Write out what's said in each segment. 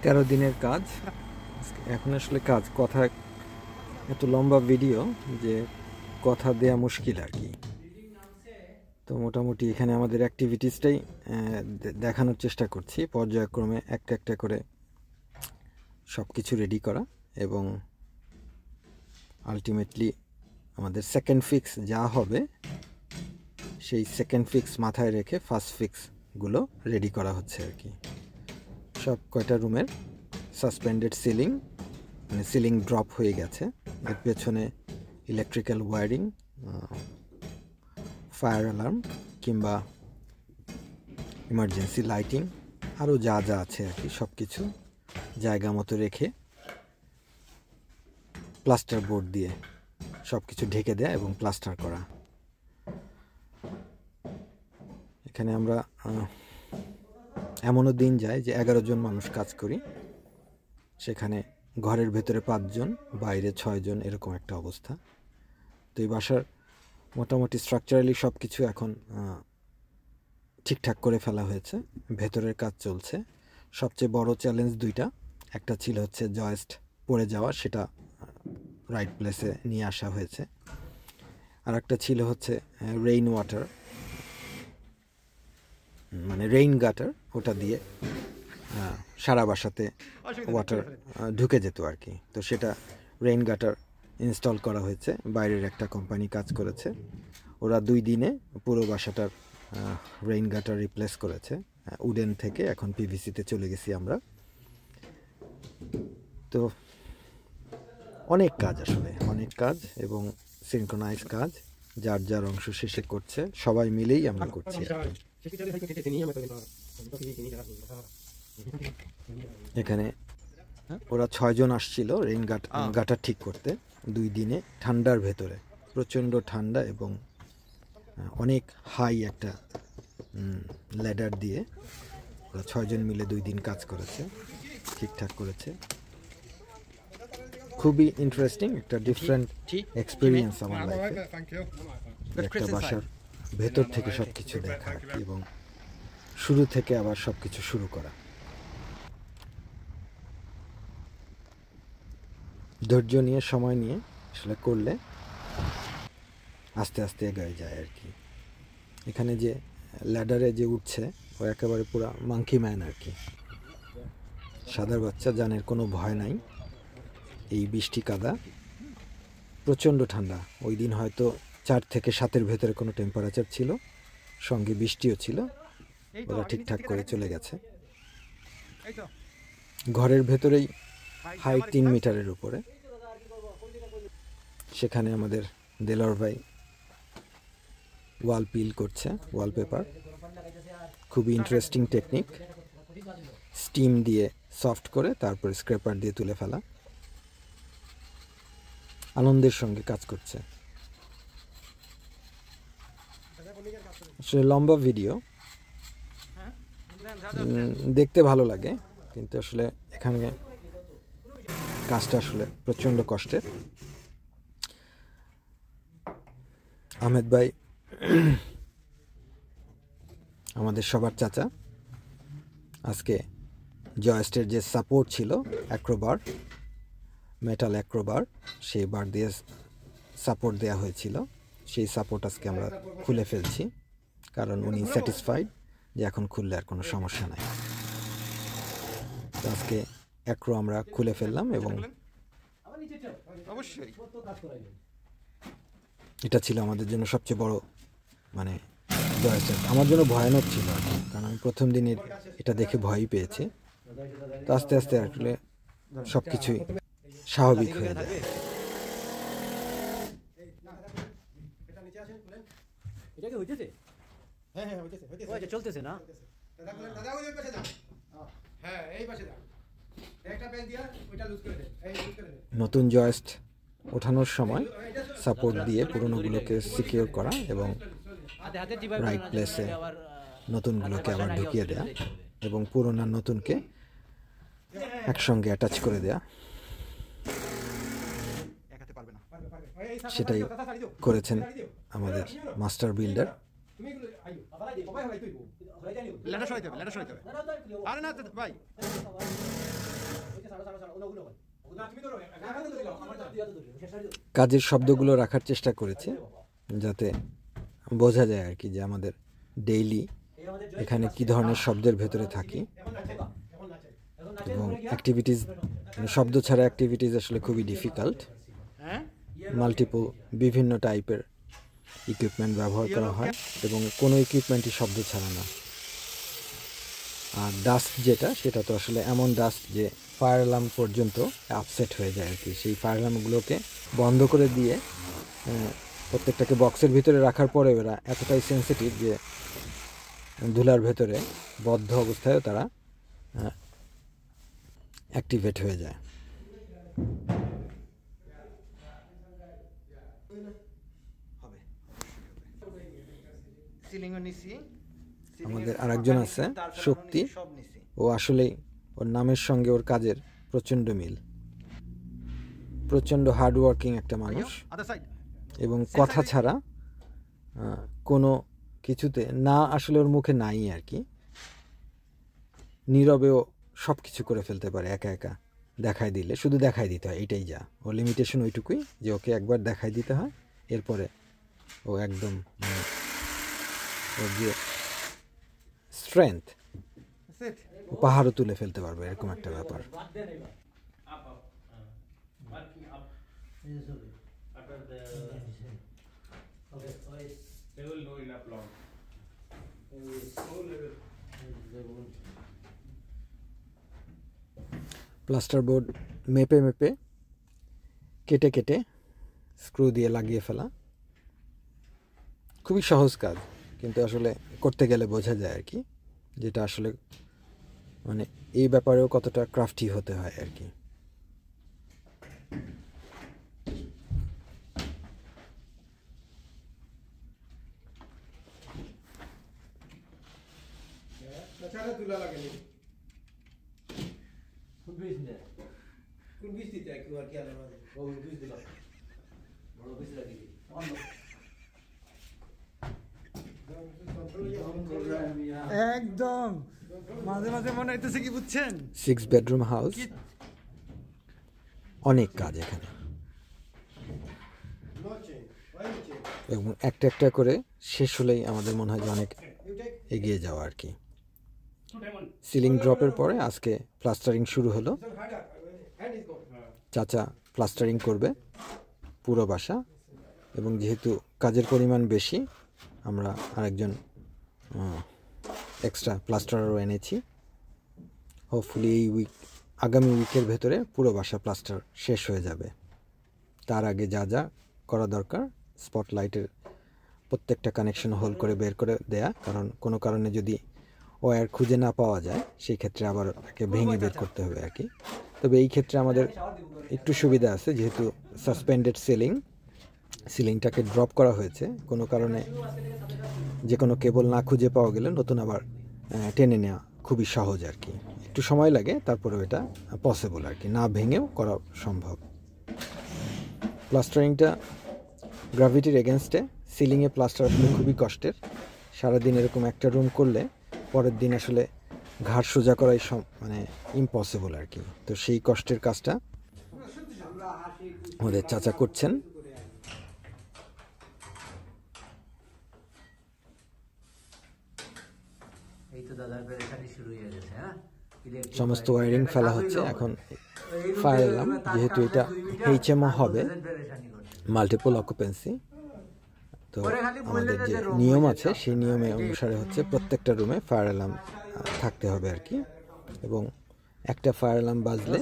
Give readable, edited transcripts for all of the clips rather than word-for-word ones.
13 দিনের কাজ। এখন আসলে কাজ কথা এত লম্বা ভিডিও যে কথা দেয়া মুশকিল আর কি। তো মোটামুটি এখানে আমাদের অ্যাক্টিভিটিসটাই দেখানোর চেষ্টা করছি, পর্যায়ক্রমে একটা একটা করে সব কিছু রেডি করা এবং আলটিমেটলি আমাদের সেকেন্ড ফিক্স যা হবে সেই সেকেন্ড ফিক্স মাথায় রেখে ফার্স্ট ফিক্সগুলো রেডি করা হচ্ছে আর কি। সব কয়টা রুমের সাসপেন্ডেড সিলিং, মানে সিলিং ড্রপ হয়ে গেছে, এর পেছনে ইলেকট্রিক্যাল ওয়্যারিং, ফায়ার অ্যালার্ম কিংবা ইমার্জেন্সি লাইটিং আরও যা যা আছে আর কি সব কিছু জায়গা মতো রেখে প্লাস্টার বোর্ড দিয়ে সব কিছু ঢেকে দেয়া এবং প্লাস্টার করা। এখানে আমরা এমনও দিন যায় যে 11 জন মানুষ কাজ করি, সেখানে ঘরের ভেতরে 5 জন, বাইরে 6 জন, এরকম একটা অবস্থা। তো এই বাসার মোটামুটি স্ট্রাকচারালি সব কিছু এখন ঠিকঠাক করে ফেলা হয়েছে, ভেতরের কাজ চলছে। সবচেয়ে বড় চ্যালেঞ্জ দুইটা, একটা ছিল হচ্ছে জয়েস্ট পড়ে যাওয়া, সেটা রাইট প্লেসে নিয়ে আসা হয়েছে। আর একটা ছিল হচ্ছে রেইন ওয়াটার, মানে রেইন গাটার, ওটা দিয়ে সারা বাসাতে ওয়াটার ঢুকে যেত আর কি। তো সেটা রেইন গাটার ইনস্টল করা হয়েছে, বাইরের একটা কোম্পানি কাজ করেছে, ওরা 2 দিনে পুরো বাসাটার রেইন গাটার রিপ্লেস করেছে। উডেন থেকে এখন পিভিসিতে চলে গেছি আমরা। তো অনেক কাজ, আসলে অনেক কাজ এবং সিনক্রোনাইজ কাজ, যার যার অংশ শেষে করছে, সবাই মিলেই আমরা করছি। এখানে ওরা 6 জন আসছিল রেইন গাটার ঠিক করতে 2 দিনে, ঠান্ডার ভেতরে, প্রচণ্ড ঠান্ডা এবং অনেক হাই একটা ল্যাডার দিয়ে ওরা 6 জন মিলে 2 দিন কাজ করেছে, ঠিকঠাক করেছে। খুবই ইন্টারেস্টিং, একটা ডিফারেন্ট এক্সপিরিয়েন্স আমার লাইফে, একটা বাসার ভেতর থেকে সব কিছু দেখা এবং শুরু থেকে আবার সব কিছু শুরু করা। ধৈর্য নিয়ে, সময় নিয়ে আসলে করলে আস্তে আস্তে এগিয়ে যায় আর কি। এখানে যে ল্যাডারে যে উঠছে ও একেবারে পুরো মাংকি ম্যান আর কি, সাদার বাচ্চা, জানের কোনো ভয় নাই। এই বৃষ্টি কাদা, প্রচণ্ড ঠান্ডা, ওই দিন হয়তো 4 থেকে 7-এর ভেতরে কোনো টেম্পারেচার ছিল, সঙ্গে বৃষ্টিও ছিল, ওরা ঠিকঠাক করে চলে গেছে। ঘরের ভেতরেই হাইট 3 মিটারের উপরে, সেখানে আমাদের দেলোয়ার ভাই ওয়াল পিল করছে, ওয়ালপেপার। খুবই ইন্টারেস্টিং টেকনিক, স্টিম দিয়ে সফট করে তারপরে স্ক্র্যাপার দিয়ে তুলে ফেলা। আনন্দের সঙ্গে কাজ করছে। আসলে লম্বা ভিডিও, দেখতে ভালো লাগে, কিন্তু আসলে এখানে কাজটা আসলে প্রচণ্ড কষ্টের। আহমেদ ভাই আমাদের সবার চাচা, আজকে জয়েস্টের যে সাপোর্ট ছিল অ্যাক্রোবার, মেটাল অ্যাক্রোবার, সেই বার দিয়ে সাপোর্ট দেওয়া হয়েছিল, সেই সাপোর্ট আজকে আমরা খুলে ফেলছি, কারণ উনি স্যাটিসফাইড যে এখন খুললে আর কোনো সমস্যা নাই। তো আজকে অ্যাক্রো আমরা খুলে ফেললাম এবং এটা ছিল আমাদের জন্য সবচেয়ে বড়, মানে জয়েস্টের আমার জন্য ভয়ানক ছিল আর কি, কারণ আমি প্রথম দিনের এটা দেখে ভয়ই পেয়েছি। তো আস্তে আস্তে আসলে সব কিছুই স্বাভাবিক হয়ে যায়। নতুন জয়েস্ট ওঠানোর সময় সাপোর্ট দিয়ে পুরোনোগুলোকে সিকিউর করা এবং রাইট প্লেসে নতুনগুলোকে আবার ঢুকিয়ে দেয়া এবং পুরোনো নতুনকে একসঙ্গে অ্যাটাচ করে দেয়া, সেটাই করেছেন আমাদের মাস্টার বিল্ডার। কাজের শব্দগুলো রাখার চেষ্টা করেছে যাতে বোঝা যায় আর কি যে আমাদের ডেইলি এখানে কি ধরনের শব্দের ভেতরে থাকি এবং অ্যাক্টিভিটিস শব্দ ছাড়া অ্যাক্টিভিটিস আসলে খুবই ডিফিকাল্ট। মাল্টিপল বিভিন্ন টাইপের ইকুইপমেন্ট ব্যবহার করা হয় এবং কোনো ইকুইপমেন্টই শব্দ ছাড়া না। আর ডাস্ট যেটা সেটা তো আসলে এমন ডাস্ট যে ফায়ার অ্যালার্ম পর্যন্ত আপসেট হয়ে যায় আর কি। সেই ফায়ার অ্যালার্মগুলোকে বন্ধ করে দিয়ে প্রত্যেকটাকে বক্সের ভিতরে রাখার পরে ওরা এতটাই সেন্সিটিভ যে ধুলার ভেতরে বদ্ধ অবস্থায়ও তারা অ্যাক্টিভেট হয়ে যায়। আমাদের আরেকজন আছে শক্তি, ও আসলেই ওর নামের সঙ্গে ওর কাজের প্রচণ্ড মিল। প্রচণ্ড হার্ডওয়ার্কিং একটা মানুষ এবং কথা ছাড়া কোনো কিছুতে না আসলে ওর মুখে নাই আর কি। নীরবেও সব কিছু করে ফেলতে পারে একা একা দেখাই দিলে, শুধু দেখাই দিতে হয়, এটাই যা ওর লিমিটেশন। ওইটুকুই যে ওকে একবার দেখাই দিতে হয়, এরপরে ও একদম ওর যে স্ট্রেংথ পাহাড়ও তুলে ফেলতে পারবে এরকম একটা ব্যাপার। প্লাস্টার বোর্ড মেপে মেপে কেটে কেটে স্ক্রু দিয়ে লাগিয়ে ফেলা খুবই সহজ কাজ, কিন্তু আসলে করতে গেলে বোঝা যায় আর কি যেটা আসলে মানে এই ব্যাপারেও কতটা ক্রাফটি হতে হয় আর কি। একদম মাঝে মাঝে মনে হইতেছে কি বুঝছেন, 6 বেডরুম হাউস, অনেক কাজ এখানে এবং একটা একটা করে শেষ হলেই আমাদের মনে হয় যে অনেক এগিয়ে যাওয়া আর কি। সিলিং ড্রপের পরে আজকে প্লাস্টারিং শুরু হলো। চাচা প্লাস্টারিং করবে পুরো বাসা এবং যেহেতু কাজের পরিমাণ বেশি আমরা আরেকজন এক্সট্রা প্লাস্টারও এনেছি। হোপফুলি এই আগামী উইকের ভেতরে পুরো বাসা প্লাস্টার শেষ হয়ে যাবে। তার আগে যা যা করা দরকার, স্পটলাইটের প্রত্যেকটা কানেকশন হোল করে বের করে দেয়া, কারণ কোনো কারণে যদি ওয়্যার খুঁজে না পাওয়া যায় সেই ক্ষেত্রে আবার তাকে ভেঙে বের করতে হবে আর কি। তবে এই ক্ষেত্রে আমাদের একটু সুবিধা আছে, যেহেতু সাসপেন্ডেড সিলিংটাকে ড্রপ করা হয়েছে, কোনো কারণে যে কোনো কেবল না খুঁজে পাওয়া গেলে নতুন আবার টেনে নেওয়া খুবই সহজ আর কি। একটু সময় লাগে, তারপরেও এটা পসিবল আর কি, না ভেঙেও করা সম্ভব। প্লাস্টারিংটা গ্র্যাভিটির এগেনস্টে, সিলিংয়ে প্লাস্টার আসলে খুবই কষ্টের। সারাদিন এরকম একটা রুম করলে পরের দিন আসলে ঘাড় সোজা করাই মানে ইম্পসিবল আর কি। তো সেই কষ্টের কাজটা আমাদের চাচা করছেন। সমস্ত ওয়ারিং ফেলা হচ্ছে এখন। ফায়ার অ্যালার্ম যেহেতু এটা HMO হবে, মাল্টিপল অকুপেন্সি, তো আমাদের যে নিয়ম আছে সেই নিয়মে অনুসারে হচ্ছে প্রত্যেকটা রুমে ফায়ার অ্যালার্ম থাকতে হবে আর কি। এবং একটা ফায়ার অ্যালার্ম বাজলে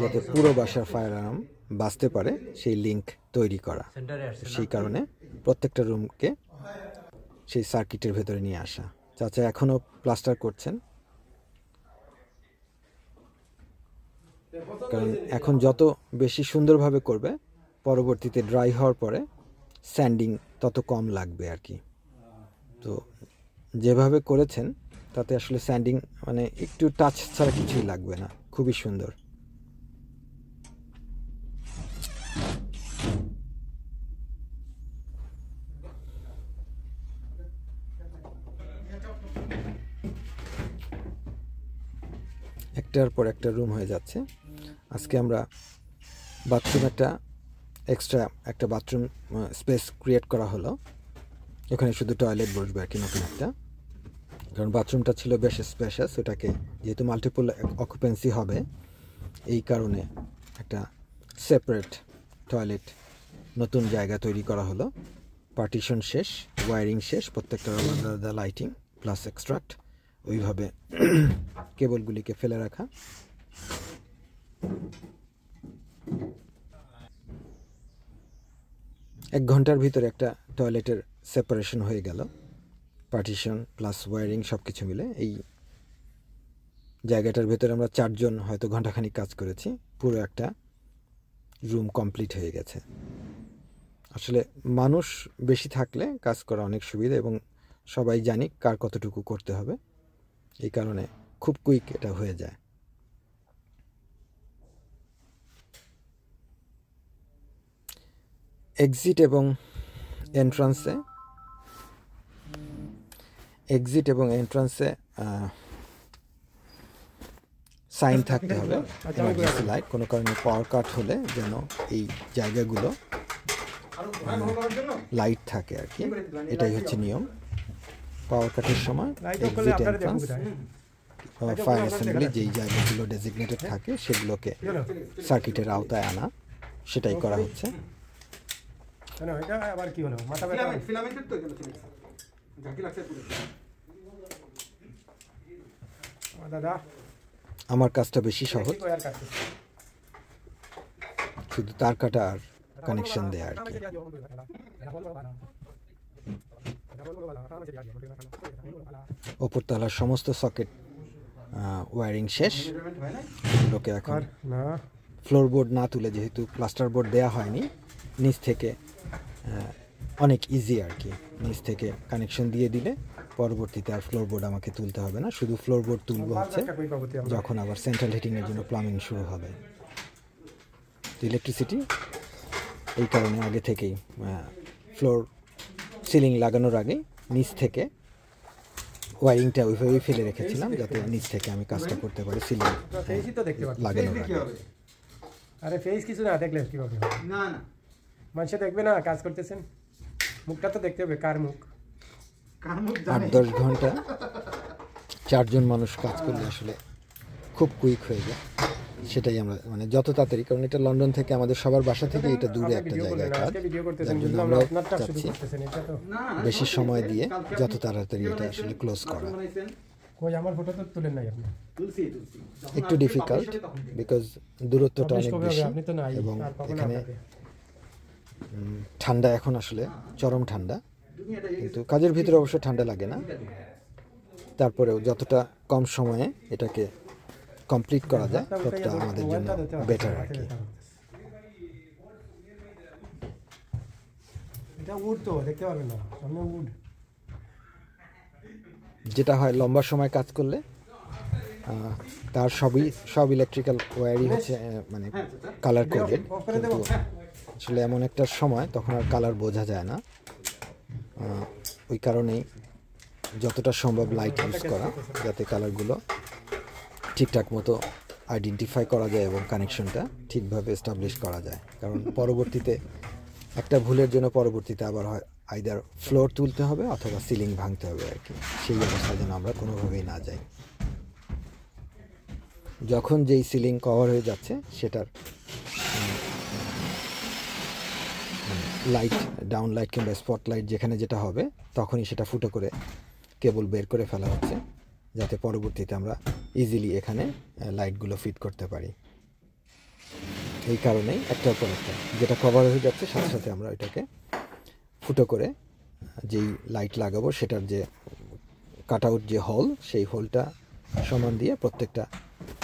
যাতে পুরো বাসার ফায়ার অ্যালার্ম বাজতে পারে সেই লিঙ্ক তৈরি করা, সেই কারণে প্রত্যেকটা রুমকে সেই সার্কিটের ভেতরে নিয়ে আসা। চাচা এখনও প্লাস্টার করছেন, কারণ এখন যত বেশি সুন্দরভাবে করবে পরবর্তীতে ড্রাই হওয়ার পরে স্যান্ডিং তত কম লাগবে আর কি। তো যেভাবে করেছেন তাতে আসলে স্যান্ডিং মানে একটু টাচ ছাড়া কিছুই লাগবে না, খুবই সুন্দর। একটার পর একটা রুম হয়ে যাচ্ছে। আজকে আমরা বাথরুম এক্সট্রা একটা বাথরুম স্পেস ক্রিয়েট করা হলো। এখানে শুধু টয়লেট বসবে আর কি, নতুন একটা, কারণ বাথরুমটা ছিল বেশ স্পেশাস। ওটাকে যেহেতু মাল্টিপল অকুপেন্সি হবে, এই কারণে একটা সেপারেট টয়লেট নতুন জায়গা তৈরি করা হলো। পার্টিশন শেষ, ওয়্যারিং শেষ, প্রত্যেকটা আলাদা লাইটিং প্লাস এক্সট্রাক্ট, ওইভাবে কেবলগুলিকে ফেলে রাখা। এক ঘন্টার ভিতরে একটা টয়লেটের সেপারেশন হয়ে গেল, পার্টিশন প্লাস ওয়্যারিং সব কিছু মিলে। এই জায়গাটার ভেতরে আমরা 4 জন হয়তো ঘন্টাখানিক কাজ করেছি, পুরো একটা রুম কমপ্লিট হয়ে গেছে। আসলে মানুষ বেশি থাকলে কাজ করা অনেক সুবিধা, এবং সবাই জানি কার কতটুকু করতে হবে, এই কারণে খুব কুইক এটা হয়ে যায়। এক্সিট এবং এন্ট্রান্সে সাইন থাকতে হবে, এমার্জেন্সি লাইট। কোনো কারণে পাওয়ার কাট হলে যেন এই জায়গাগুলো লাইট থাকে আর কি, এটাই হচ্ছে নিয়ম। পাওয়ার কাটের সময় এক্সিট, এন্ট্রান্স, ফায়ার অ্যাসেম্বলি যেই জায়গাগুলো ডেজিগনেটেড থাকে সেগুলোকে সার্কিটের আওতায় আনা, সেটাই করা হচ্ছে। আমার কাজটা বেশি সহজ, শুধু তার কাটা আর কানেকশন দেয়া আর কি। ওপরতলার সমস্ত সকেট ওয়্যারিং শেষ। এগুলোকে এখন ফ্লোরবোর্ড না তুলে, যেহেতু প্লাস্টার বোর্ড দেওয়া হয়নি, নিচ থেকে অনেক ইজি আর কি, নিচ থেকে কানেকশন দিয়ে দিলে পরবর্তীতে আর ফ্লোরবোর্ড আমাকে তুলতে হবে না। শুধু ফ্লোরবোর্ড তুলবো হচ্ছে যখন আবার সেন্ট্রাল হিটিংয়ের জন্য প্লাম্বিং শুরু হবে। ইলেকট্রিসিটি এই কারণে আগে থেকেই ফ্লোর সিলিং লাগানোর আগে নিচ থেকে ওয়্যারিংটা ওইভাবেই ফেলে রেখেছিলাম, যাতে নিচ থেকে আমি কাজটা করতে পারি সিলিং লাগানোর আগে। আরে ফেস কিছু না দেখলে কিভাবে না না মানুষ দেখবে না কাজ করতেছেন, মুখটা তো দেখতে হবে, কার মুখ। 8-10 ঘন্টা 4 জন মানুষ কাজ করলে আসলে খুব কুইক হয়ে যায়। সেটাই আমরা মানে যত তাড়াতাড়ি, কারণ এটা লন্ডন থেকে আমাদের সবার বাসা থেকে এটা দূরে একটা জায়গায় কাজ, আমরা চাচ্ছি বেশি সময় দিয়ে যত তাড়াতাড়ি এটা আসলে ক্লোজ করা। আমার ফটো তো তুলেন নাই আপনি? একটু ডিফিকাল্ট, বিকজ দূরত্বটা অনেক বেশি, এবং এখানে ঠান্ডা এখন আসলে চরম ঠান্ডা, কিন্তু কাজের ভিতরে অবশ্য ঠান্ডা লাগে না। তারপরেও যতটা কম সময়ে এটাকে কমপ্লিট করা যায় ততটা আমাদের জন্য বেটার আর কি। এটা উড তো দেখতে পারবেন না, সামনে উড। যেটা হয় লম্বা সময় কাজ করলে তার সব ইলেকট্রিক্যাল ওয়্যারই হচ্ছে মানে কালার কোডেড, কিন্তু আসলে এমন একটা সময় তখন আর কালার বোঝা যায় না। ওই কারণেই যতটা সম্ভব লাইট ইউজ করা, যাতে কালারগুলো ঠিকঠাক মতো আইডেন্টিফাই করা যায় এবং কানেকশনটা ঠিকভাবে এস্টাবলিশ করা যায়। কারণ পরবর্তীতে একটা ভুলের জন্য পরবর্তীতে আবার হয় আইদার ফ্লোর তুলতে হবে অথবা সিলিং ভাঙতে হবে আর কি, সেই অবস্থায় যেন আমরা কোনোভাবেই না যাই। যখন যেই সিলিং কভার হয়ে যাচ্ছে সেটার লাইট, ডাউন লাইট কিংবা স্পট লাইট যেখানে যেটা হবে তখনই সেটা ফুটো করে কেবল বের করে ফেলা হচ্ছে, যাতে পরবর্তীতে আমরা ইজিলি এখানে লাইটগুলো ফিট করতে পারি। এই কারণেই একটার পর একটা যেটা কভার হয়ে যাচ্ছে সাথে সাথে আমরা ওইটাকে ফুটো করে যেই লাইট লাগাবো সেটার যে কাট আউট যে হোল, সেই হোলটা সমান দিয়ে প্রত্যেকটা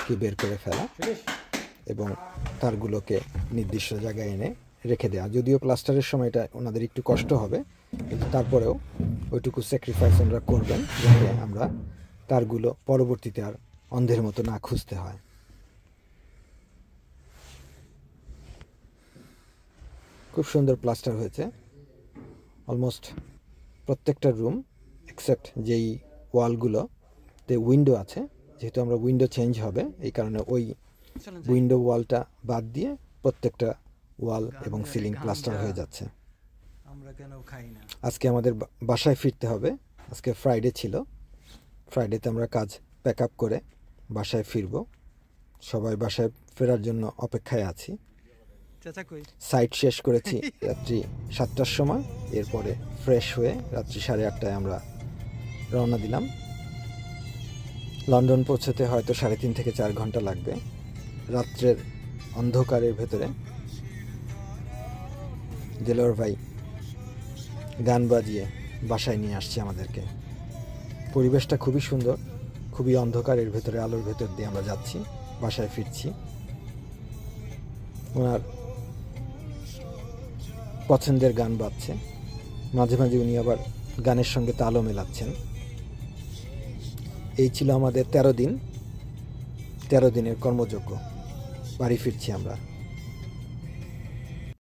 কি বের করে ফেলা এবং তারগুলোকে নির্দিষ্ট জায়গায় এনে রেখে দেওয়া। যদিও প্লাস্টারের সময় এটা ওনাদের একটু কষ্ট হবে, কিন্তু তারপরেও ওইটুকু স্যাক্রিফাইস ওনারা করবেন যাতে আমরা তারগুলো পরবর্তীতে আর অন্ধের মতো না খুঁজতে হয়। খুব সুন্দর প্লাস্টার হয়েছে অলমোস্ট প্রত্যেকটা রুম, এক্সেপ্ট যেই ওয়ালগুলোতে উইন্ডো আছে, যেহেতু আমরা উইন্ডো চেঞ্জ হবে এই কারণে ওই উইন্ডো ওয়ালটা বাদ দিয়ে প্রত্যেকটা ওয়াল এবং সিলিং প্লাস্টার হয়ে যাচ্ছে। আমরা কেন খাই না? আজকে আমাদের বাসায় ফিরতে হবে। আজকে ফ্রাইডে ছিল, ফ্রাইডেতে আমরা কাজ প্যাক আপ করে বাসায় ফিরব। সবাই বাসায় ফেরার জন্য অপেক্ষায় আছি। চাচা কই? সাইট শেষ করেছি রাত্রি 7টার সময়। এরপরে ফ্রেশ হয়ে রাত্রি 8:30টায় আমরা রওনা দিলাম। লন্ডন পৌঁছতে হয়তো 3.5 থেকে 4 ঘন্টা লাগবে। রাত্রের অন্ধকারের ভেতরে দেলোয়ার ভাই গান বাজিয়ে বাসায় নিয়ে আসছে আমাদেরকে। পরিবেশটা খুবই সুন্দর, খুবই অন্ধকারের ভেতরে, আলোর ভেতর দিয়ে আমরা যাচ্ছি, বাসায় ফিরছি। ওনার পছন্দের গান বাজছে, মাঝে মাঝে উনি আবার গানের সঙ্গে তালও মেলাচ্ছেন। এই ছিল আমাদের 13 দিনের কর্মযজ্ঞ। বাড়ি ফিরছি আমরা।